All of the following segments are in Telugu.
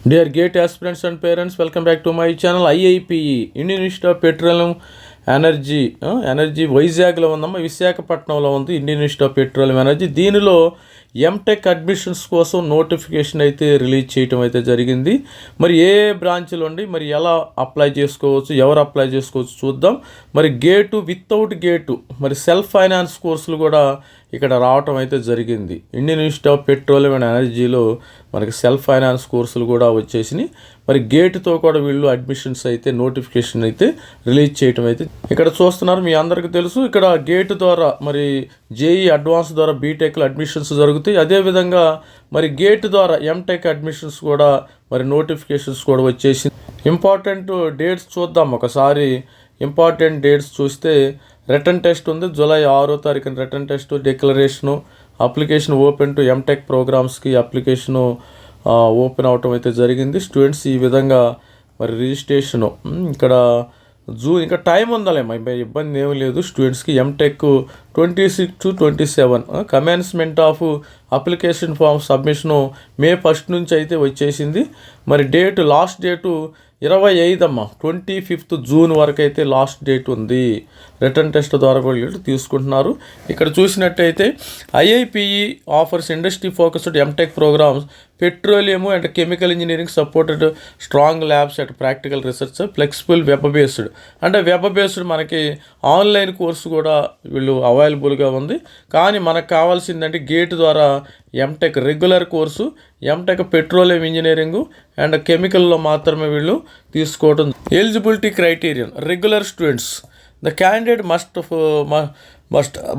Dear GATE aspirants and parents, welcome back to my channel. IIPE Indian Institute of Petroleum energy వైజాగ్లో ఉందమ్మా, విశాఖపట్నంలో ఉంది Indian institute of petroleum energy. దీనిలో ఎంటెక్ అడ్మిషన్స్ కోసం నోటిఫికేషన్ అయితే రిలీజ్ చేయటం అయితే జరిగింది. మరి ఏ బ్రాంచ్లో ఉండి మరి ఎలా అప్లై చేసుకోవచ్చు, ఎవరు అప్లై చేసుకోవచ్చు చూద్దాం. మరి గేటు వితౌట్ గేటు మరి సెల్ఫ్ ఫైనాన్స్ కోర్సులు కూడా ఇక్కడ రావటం అయితే జరిగింది. Indian institute of petroleum and ఎనర్జీలో మనకి సెల్ఫ్ ఫైనాన్స్ కోర్సులు కూడా వచ్చేసినాయి. మరి గేటుతో కూడా వీళ్ళు అడ్మిషన్స్ అయితే నోటిఫికేషన్ అయితే రిలీజ్ చేయటం అయితే ఇక్కడ చూస్తున్నారు. మీ అందరికీ తెలుసు, ఇక్కడ గేటు ద్వారా మరి జేఈ అడ్వాన్స్ ద్వారా బీటెక్లో అడ్మిషన్స్ జరుగుతాయి. అదేవిధంగా మరి గేటు ద్వారా ఎంటెక్ అడ్మిషన్స్ కూడా మరి నోటిఫికేషన్స్ కూడా వచ్చేసి ఇంపార్టెంట్ డేట్స్ చూద్దాం ఒకసారి. ఇంపార్టెంట్ డేట్స్ చూస్తే రిటర్న్ టెస్ట్ ఉంది, జూలై 6వ తారీఖున written test, declaration, application open to MTech ప్రోగ్రామ్స్కి అప్లికేషను ఓపెన్ అవటం అయితే జరిగింది. స్టూడెంట్స్ ఈ విధంగా మరి రిజిస్ట్రేషను ఇక్కడ ఇంకా టైం ఉందలేమో, ఇబ్బంది ఏమీ లేదు స్టూడెంట్స్కి. MTech 26 to 27 commencement of application form submission May 1 నుంచి అయితే వచ్చేసింది. మరి లాస్ట్ డేటు 25 అమ్మా, 25th June వరకు అయితే లాస్ట్ డేట్ ఉంది. రిటర్న్ టెస్ట్ ద్వారా కూడా తీసుకుంటున్నారు. ఇక్కడ చూసినట్టయితే IIPE offers industry focused MTech programs, petroleum and chemical engineering supported strong labs at practical research, flexible web based. అంటే వెబ్ బేస్డ్ మనకి ఆన్లైన్ కోర్సు కూడా వీళ్ళు అవైలబుల్గా ఉంది. కానీ మనకు కావాల్సిందంటే గేట్ ద్వారా MTech regular course, MTech petroleum engineering and కెమికల్లో మాత్రమే వీళ్ళు తీసుకోవడం. Eligibility criterion regular students, the candidate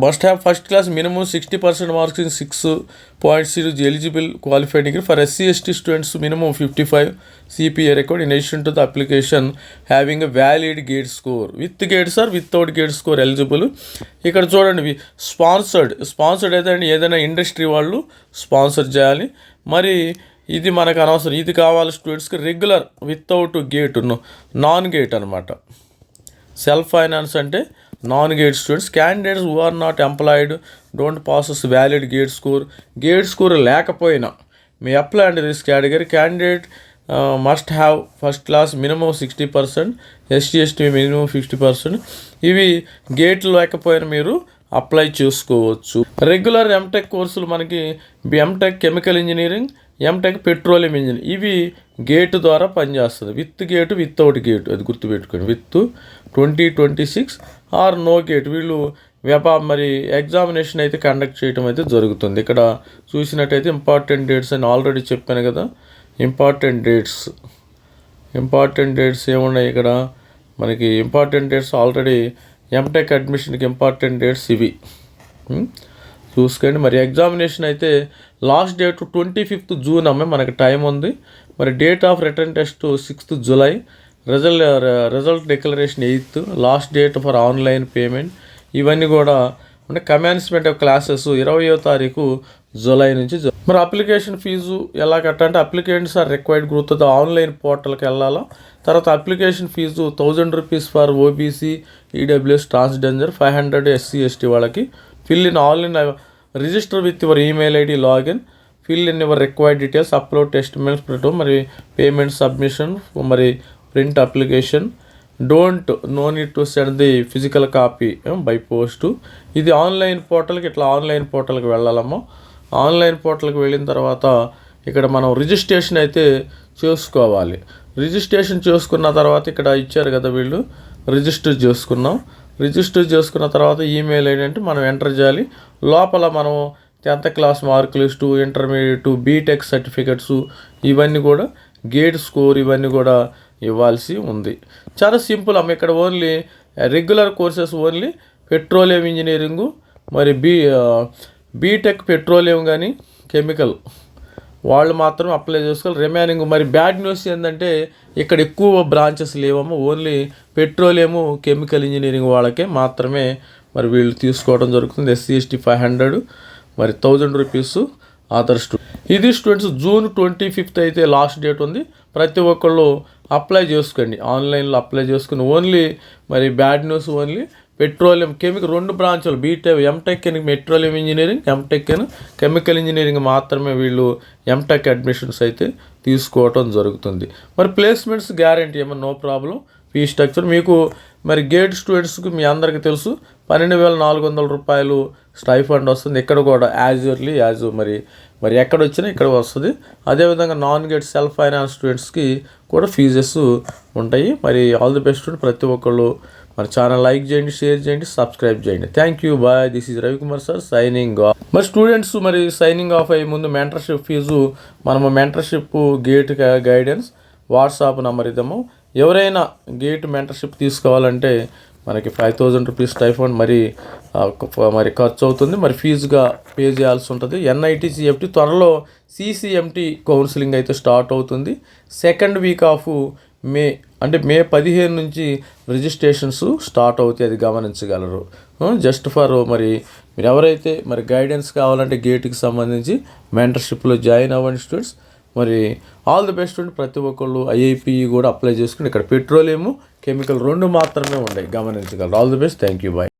must have first class minimum 60% marks in 6.0 eligible qualified degree. For SC/ST students minimum 55 CPA record in addition to the application having a valid gate score. With gates or without gate score eligible. ఇక్కడ చూడండి, స్పాన్సర్డ్ అయితే ఏదైనా ఇండస్ట్రీ వాళ్ళు స్పాన్సర్ చేయాలి. మరి ఇది మనకు అనవసరం, ఇది కావాలి స్టూడెంట్స్కి. Regular without gate, non gate అనమాట. సెల్ఫ్ ఫైనాన్స్ అంటే non gate students. Candidates who are not employed don't passes valid gate score లేకపోయినా may apply and this category. Candidate must have first class minimum 60%, SC/ST minimum 50%. ఇవి గేట్ లేకపోయినా మీరు అప్లై చేసుకోవచ్చు. రెగ్యులర్ ఎంటెక్ కోర్సులు మనకి MTech chemical engineering, MTech petroleum engineering, ఇవి గేటు ద్వారా పనిచేస్తుంది. విత్ గేటు, వితౌట్ గేటు, అది గుర్తుపెట్టుకోండి. విత్ 2026 ఆర్ నో గేట్ వీళ్ళు మరి ఎగ్జామినేషన్ అయితే కండక్ట్ చేయడం అయితే జరుగుతుంది. ఇక్కడ చూసినట్టయితే ఇంపార్టెంట్ డేట్స్ అని ఆల్రెడీ చెప్పాను కదా. ఇంపార్టెంట్ డేట్స్ ఏమున్నాయి ఇక్కడ మనకి? ఇంపార్టెంట్ డేట్స్ ఆల్రెడీ ఎంటెక్ అడ్మిషన్కి ఇంపార్టెంట్ డేట్స్ ఇవి చూసుకోండి. మరి ఎగ్జామినేషన్ అయితే లాస్ట్ డేట్ 25th June అమ్మే, మనకి టైం ఉంది. మరి date of return test 6th July, result declaration 8th, last date for online payment. ఇవన్నీ కూడా అంటే కమెన్స్మెంట్ ఆఫ్ క్లాసెస్ 20వ తారీఖు జూలై నుంచి. మరి అప్లికేషన్ ఫీజు ఎలా కట్టాలంటే applicants are required group the online పోర్టల్కి వెళ్ళాలా. తర్వాత application fee 1000 rupees for OBC, EWS, transgender, 500 SC/ST వాళ్ళకి. Fill in all in register with your email ID, login, fill in your required details, upload testimonials, మరి పేమెంట్ సబ్మిషన్, మరి print application. No need to send the physical copy by post. ఇది ఆన్లైన్ పోర్టల్కి, ఇట్లా ఆన్లైన్ పోర్టల్కి వెళ్ళాలమ్మా. ఆన్లైన్ పోర్టల్కి వెళ్ళిన తర్వాత ఇక్కడ మనం రిజిస్ట్రేషన్ అయితే చేసుకోవాలి. రిజిస్ట్రేషన్ చేసుకున్న తర్వాత ఇక్కడ ఇచ్చారు కదా వీళ్ళు, రిజిస్టర్ చేసుకున్న తర్వాత ఈమెయిల్ ID అంటే మనం ఎంటర్ చేయాలి. లోపల మనం 10th class mark list, intermediate, BTech certificates, ఇవన్నీ కూడా గేట్ స్కోర్ ఇవన్నీ కూడా ఇవ్వాల్సి ఉంది. చాలా సింపుల్ అమ్మ. ఇక్కడ only regular courses only petroleum engineering, మరి బీటెక్ పెట్రోలియం కానీ కెమికల్ వాళ్ళు మాత్రం అప్లై చేసుకోవాలి. రిమైనింగ్ మరి బ్యాడ్ న్యూస్ ఏంటంటే ఇక్కడ ఎక్కువ బ్రాంచెస్ లేవమ్మా, ఓన్లీ పెట్రోలియము కెమికల్ ఇంజనీరింగ్ వాళ్ళకే మాత్రమే మరి వీళ్ళు తీసుకోవడం జరుగుతుంది. SC/ST 500, మరి 1000 రూపీస్ అదర్ ఇది స్టూడెంట్స్. June 25th అయితే లాస్ట్ డేట్ ఉంది. ప్రతి ఒక్కళ్ళు అప్లై చేసుకోండి, ఆన్లైన్లో అప్లై చేసుకుని. ఓన్లీ మరి bad news, only petroleum chemical 2 బ్రాంచులు ఎంటెక్ అని పెట్రోలియం ఇంజనీరింగ్, ఎంటెక్ అని కెమికల్ ఇంజనీరింగ్ మాత్రమే వీళ్ళు ఎంటెక్ అడ్మిషన్స్ అయితే తీసుకోవటం జరుగుతుంది. మరి ప్లేస్మెంట్స్ గ్యారంటీ ఏమన్నా నో ప్రాబ్లం. ఫీ స్ట్రక్చర్ మీకు మరి గేట్ స్టూడెంట్స్కి మీ అందరికీ తెలుసు 12,400 రూపాయలు స్టైఫండ్ వస్తుంది. ఇక్కడ కూడా యాజ్ మరి ఎక్కడ వచ్చినా ఇక్కడ వస్తుంది. అదేవిధంగా నాన్ గేట్ సెల్ఫ్ ఫైనాన్స్ స్టూడెంట్స్కి కూడా ఫీజెస్ ఉంటాయి. మరి ఆల్ ది బెస్ట్ ప్రతి ఒక్కళ్ళు మన ఛానల్ లైక్ చేయండి, షేర్ చేయండి, సబ్స్క్రైబ్ చేయండి. Thank you, bye. This is Ravikumar sir signing off. మరి స్టూడెంట్స్ మరి సైనింగ్ ఆఫ్ అయ్యే ముందు మెంటర్షిప్ ఫీజు మనము mentorship GATE guidance WhatsApp number ఇద్దాము. ఎవరైనా గేట్ మెంటర్షిప్ తీసుకోవాలంటే మనకి 5,000 రూపీస్ స్టైఫండ్ మరి ఖర్చు అవుతుంది. మరి ఫీజుగా పే చేయాల్సి ఉంటుంది. NIT CFT త్వరలో CCMT కౌన్సిలింగ్ అయితే స్టార్ట్ అవుతుంది. సెకండ్ వీక్ ఆఫ్ మే అంటే మే 15 నుంచి రిజిస్ట్రేషన్స్ స్టార్ట్ అవుతాయి, అది గమనించగలరు. జస్ట్ ఫర్ మరి మీరు ఎవరైతే మరి గైడెన్స్ కావాలంటే గేట్కి సంబంధించి మెంటర్షిప్లో జాయిన్ అవ్వండి స్టూడెంట్స్. మరి ఆల్ ది బెస్ట్ ప్రతి ఒక్కళ్ళు IIPE కూడా అప్లై చేసుకుని ఇక్కడ పెట్రోలియం కెమికల్ 2 మాత్రమే ఉన్నాయి, గమనించగలరు. All the best. Thank you, bye.